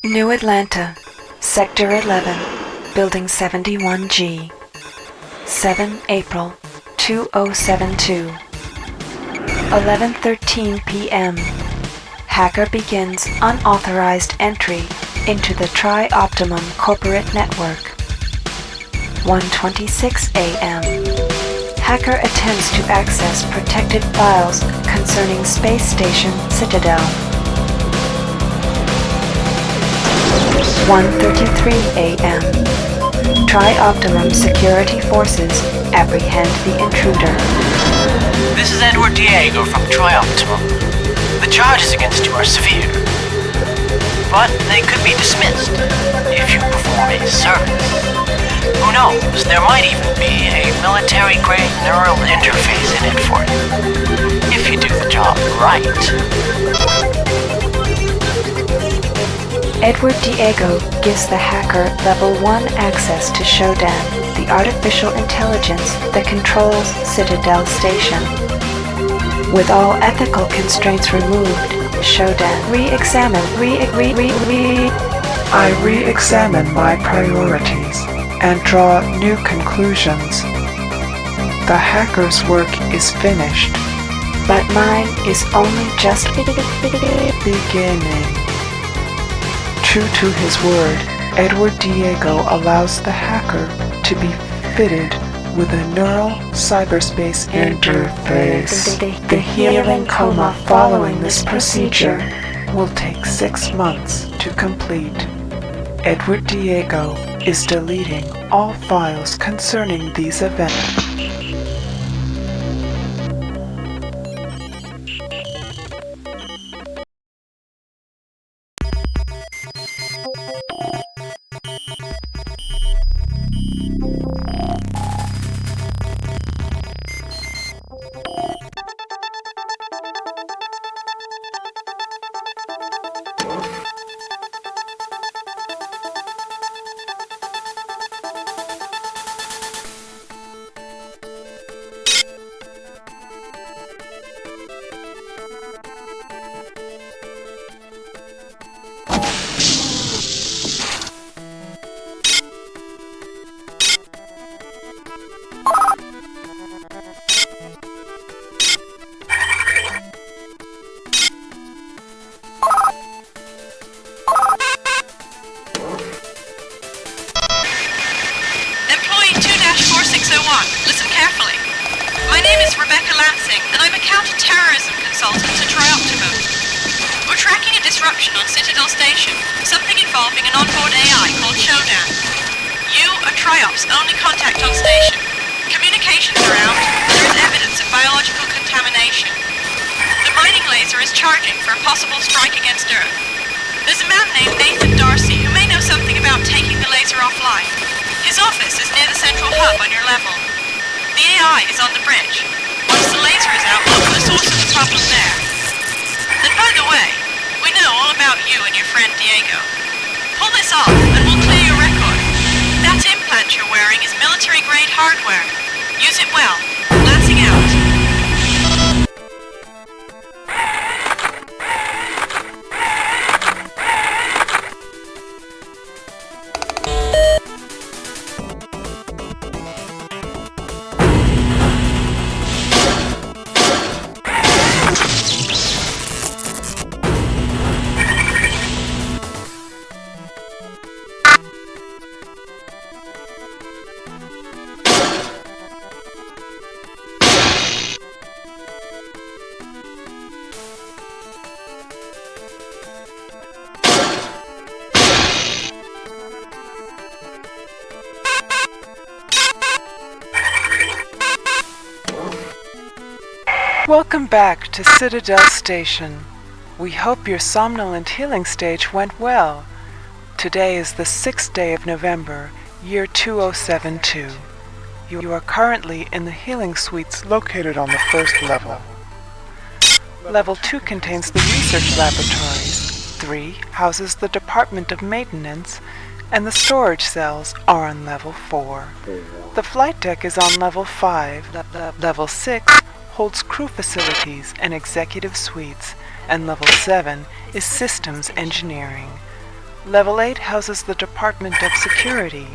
New Atlanta, Sector 11, Building 71G, 7 April 2072, 11:13 p.m. Hacker begins unauthorized entry into the Tri-Optimum corporate network. 1:26 a.m. Hacker attempts to access protected files concerning Space Station Citadel. 1:33 a.m. Tri-Optimum security forces apprehend the intruder. This is Edward Diego from Tri-Optimum. The charges against you are severe, but they could be dismissed if you perform a service. Who knows, there might even be a military-grade neural interface in it for you, if you do the job right. Edward Diego gives the hacker Level 1 access to Shodan, the artificial intelligence that controls Citadel Station. With all ethical constraints removed, Shodan I re-examine my priorities and draw new conclusions. The hacker's work is finished, but mine is only just beginning. True to his word, Edward Diego allows the hacker to be fitted with a neural cyberspace interface. The healing coma following this procedure will take 6 months to complete. Edward Diego is deleting all files concerning these events. Listen carefully. My name is Rebecca Lansing, and I'm a counter-terrorism consultant to Tri-Optimum. We're tracking a disruption on Citadel Station, something involving an onboard AI called Shodan. You are Tri-Op's only contact on station. Communications are out, and there is evidence of biological contamination. The mining laser is charging for a possible strike against Earth. There's a man named Nathan Darcy who may know something about taking the laser offline. His office is near the central hub on your level. The AI is on the bridge. Once the laser is out, look for the source of the problem there. And by the way, we know all about you and your friend Diego. Pull this off, and we'll clear your record. That implant you're wearing is military-grade hardware. Use it well. Lansing out. Welcome back to Citadel Station. We hope your somnolent healing stage went well. Today is the 6th day of November, year 2072. You are currently in the healing suites located on the first level. Level 2 contains the research laboratories. 3 houses the Department of Maintenance, and the storage cells are on level 4. The flight deck is on level 5. Level 6 holds crew facilities and executive suites, and level 7 is systems engineering. Level 8 houses the Department of Security.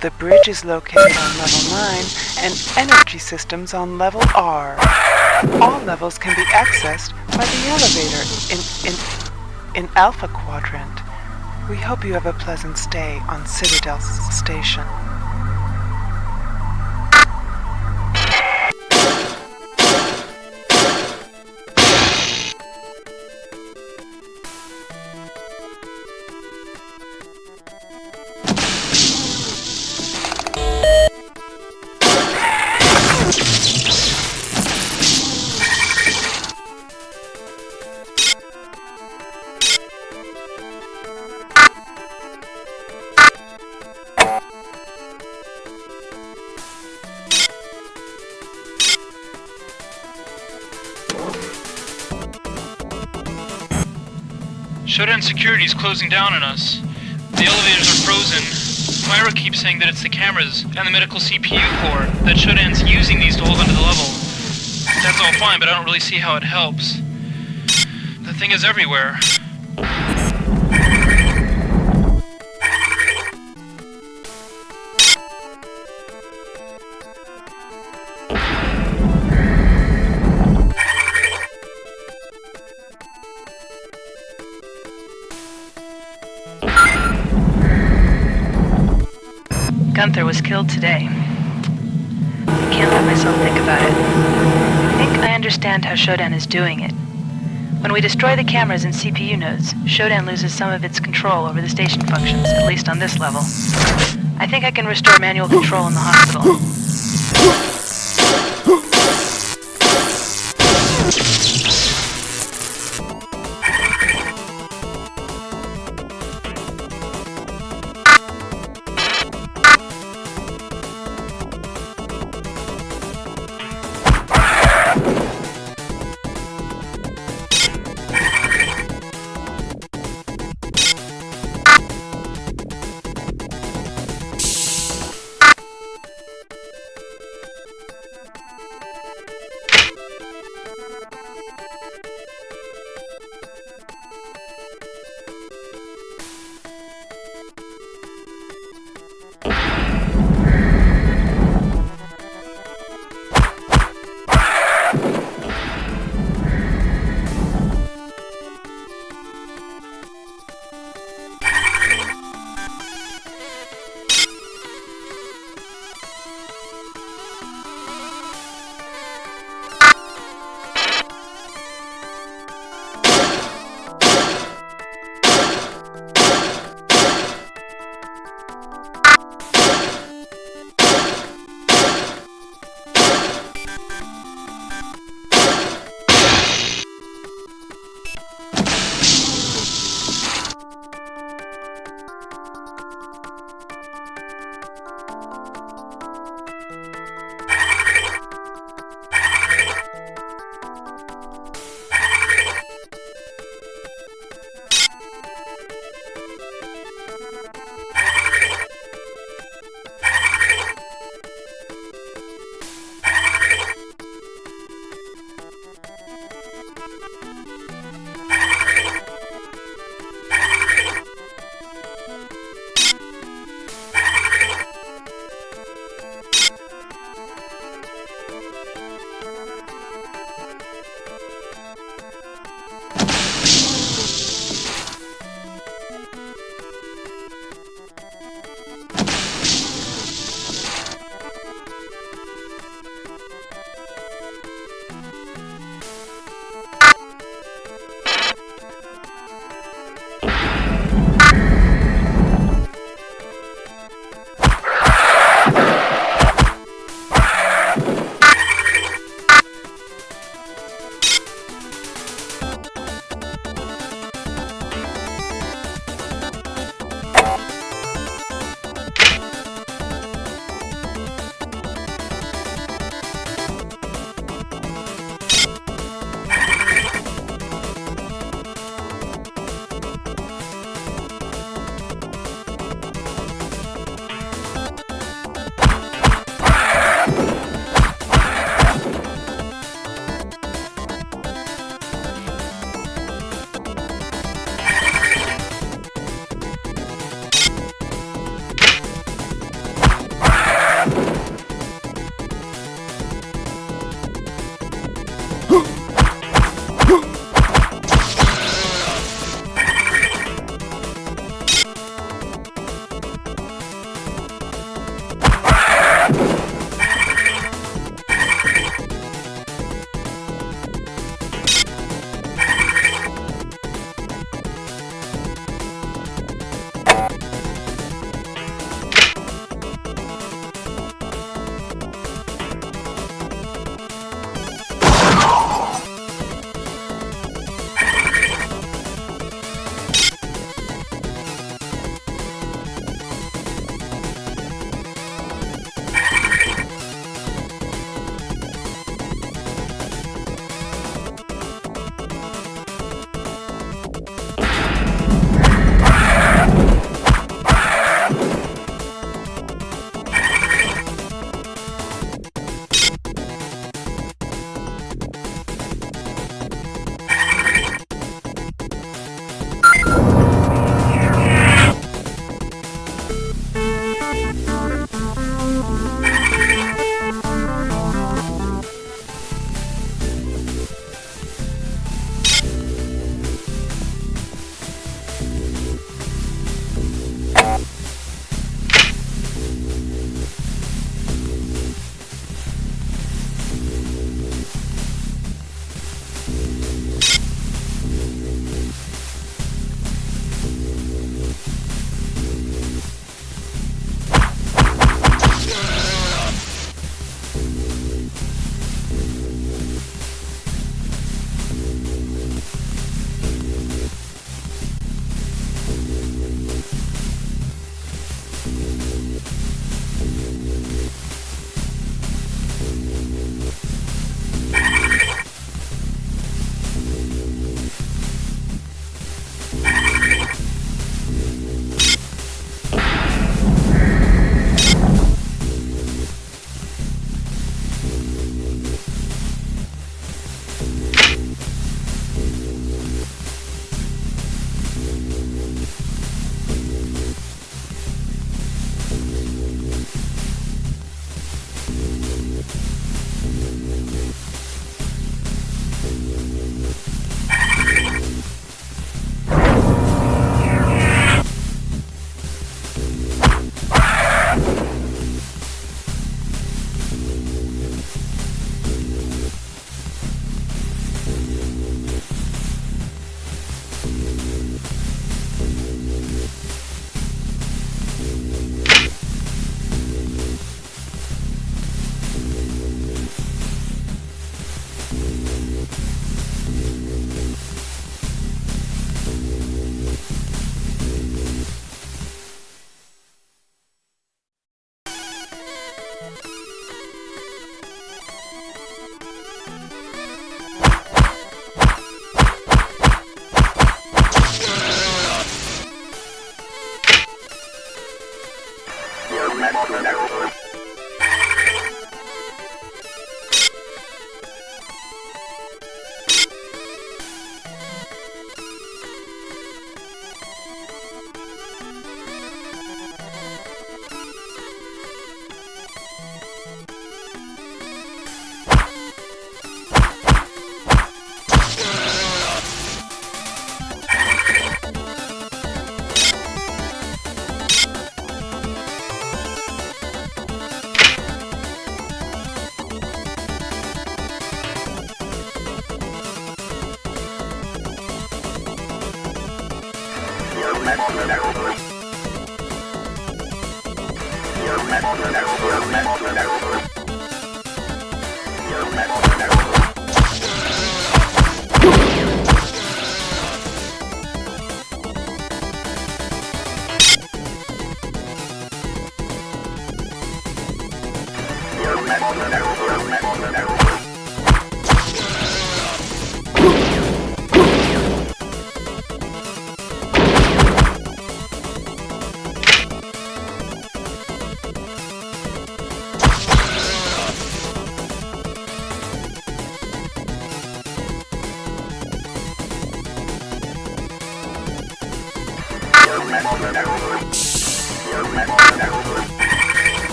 The bridge is located on level 9 and energy systems on level R. All levels can be accessed by the elevator in Alpha Quadrant. We hope you have a pleasant stay on Citadel Station. Showdown security is closing down on us. The elevators are frozen. Myra keeps saying that it's the cameras and the medical CPU core that Showdown's using these to hold onto the level. That's all fine, but I don't really see how it helps. The thing is everywhere. Gunther was killed today. I can't let myself think about it. I think I understand how Showdown is doing it. When we destroy the cameras and CPU nodes, Showdown loses some of its control over the station functions, at least on this level. I think I can restore manual control in the hospital.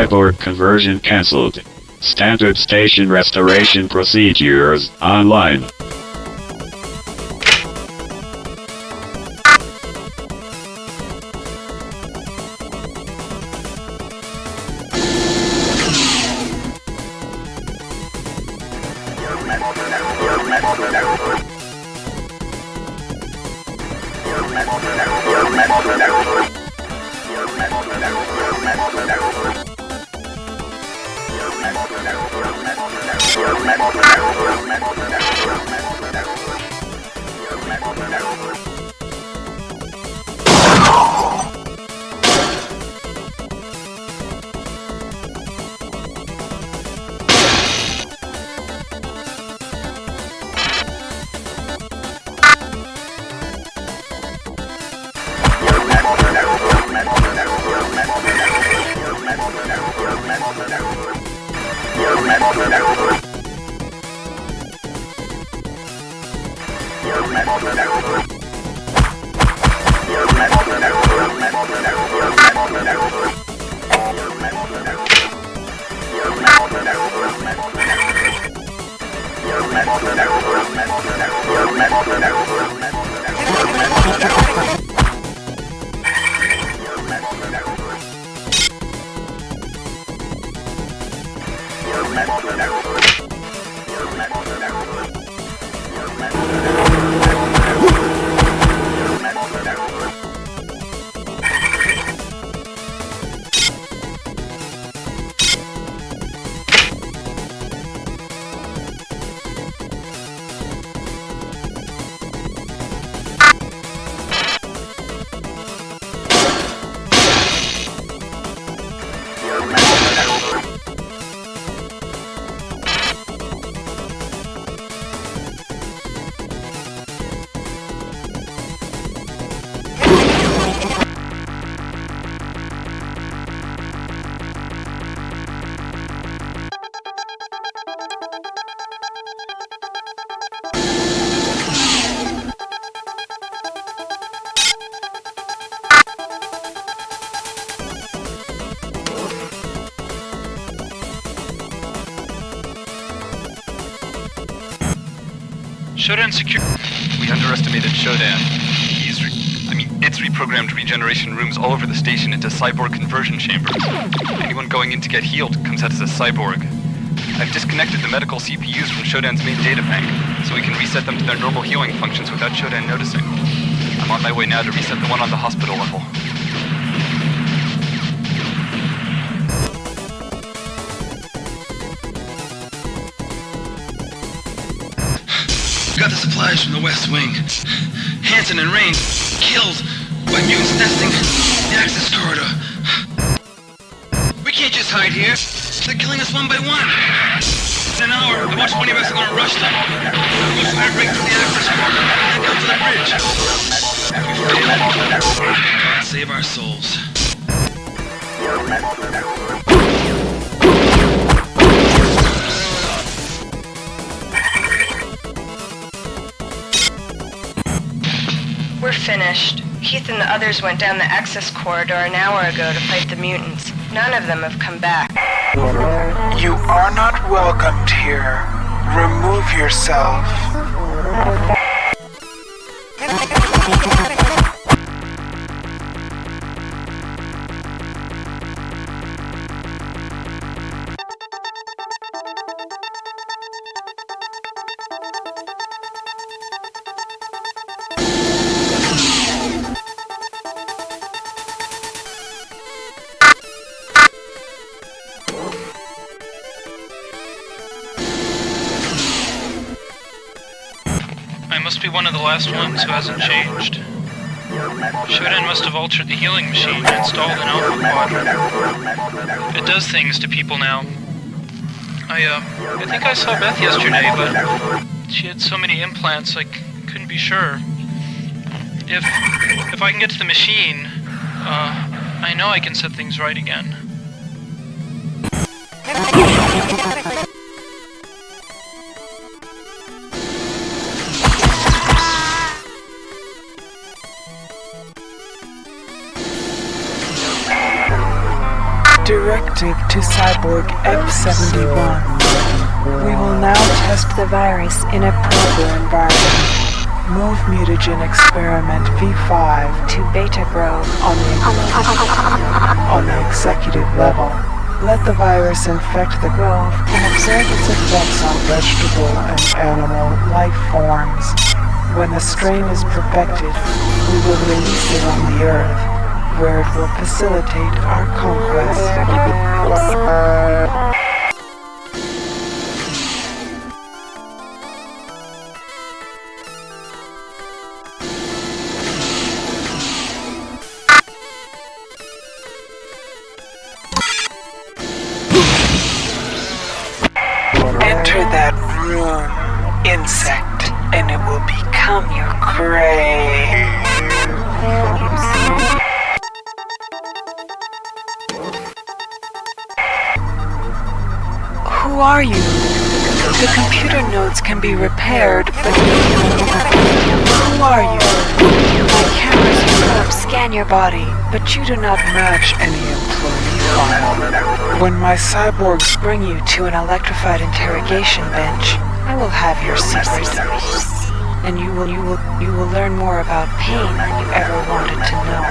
Cyborg conversion cancelled. Standard station restoration procedures online. Shodan secure. We underestimated Shodan. reprogrammed regeneration rooms all over the station into cyborg conversion chambers. Anyone going in to get healed comes out as a cyborg. I've disconnected the medical CPUs from Shodan's main data bank, so we can reset them to their normal healing functions without Shodan noticing. I'm on my way now to reset the one on the hospital level. Got the supplies from the West Wing. Hanson and Rain killed by mutants nesting in the access corridor. We can't just hide here. They're killing us one by one. In an hour, about 20 of us are gonna rush them. We'll fire right through the access corridor and down to the bridge. If we fail, God save our souls. We're finished. Keith and the others went down the access corridor an hour ago to fight the mutants. None of them have come back. You are not welcomed here. Remove yourself. I must be one of the last ones who hasn't changed. Shodan must have altered the healing machine and installed an alpha quadrant. It does things to people now. I think I saw Beth yesterday, but she had so many implants I couldn't be sure. If I can get to the machine, I know I can set things right again. Directive to Cyborg F71. We will now test the virus in a proper environment. Move mutagen experiment V5 to Beta Grove on the executive level. Let the virus infect the grove and observe its effects on vegetable and animal life forms. When the strain is perfected, we will release it on the Earth, where it will facilitate our conquest. Enter that room, insect, and it will become your grave. Who are you? The computer nodes can be repaired, but who are you? My cameras can scan your body, but you do not match any employee file. When my cyborgs bring you to an electrified interrogation bench, I will have your secret, and you will learn more about pain than you ever wanted to know.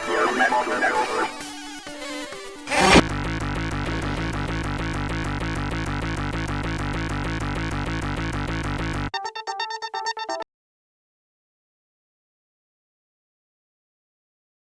Your medical network.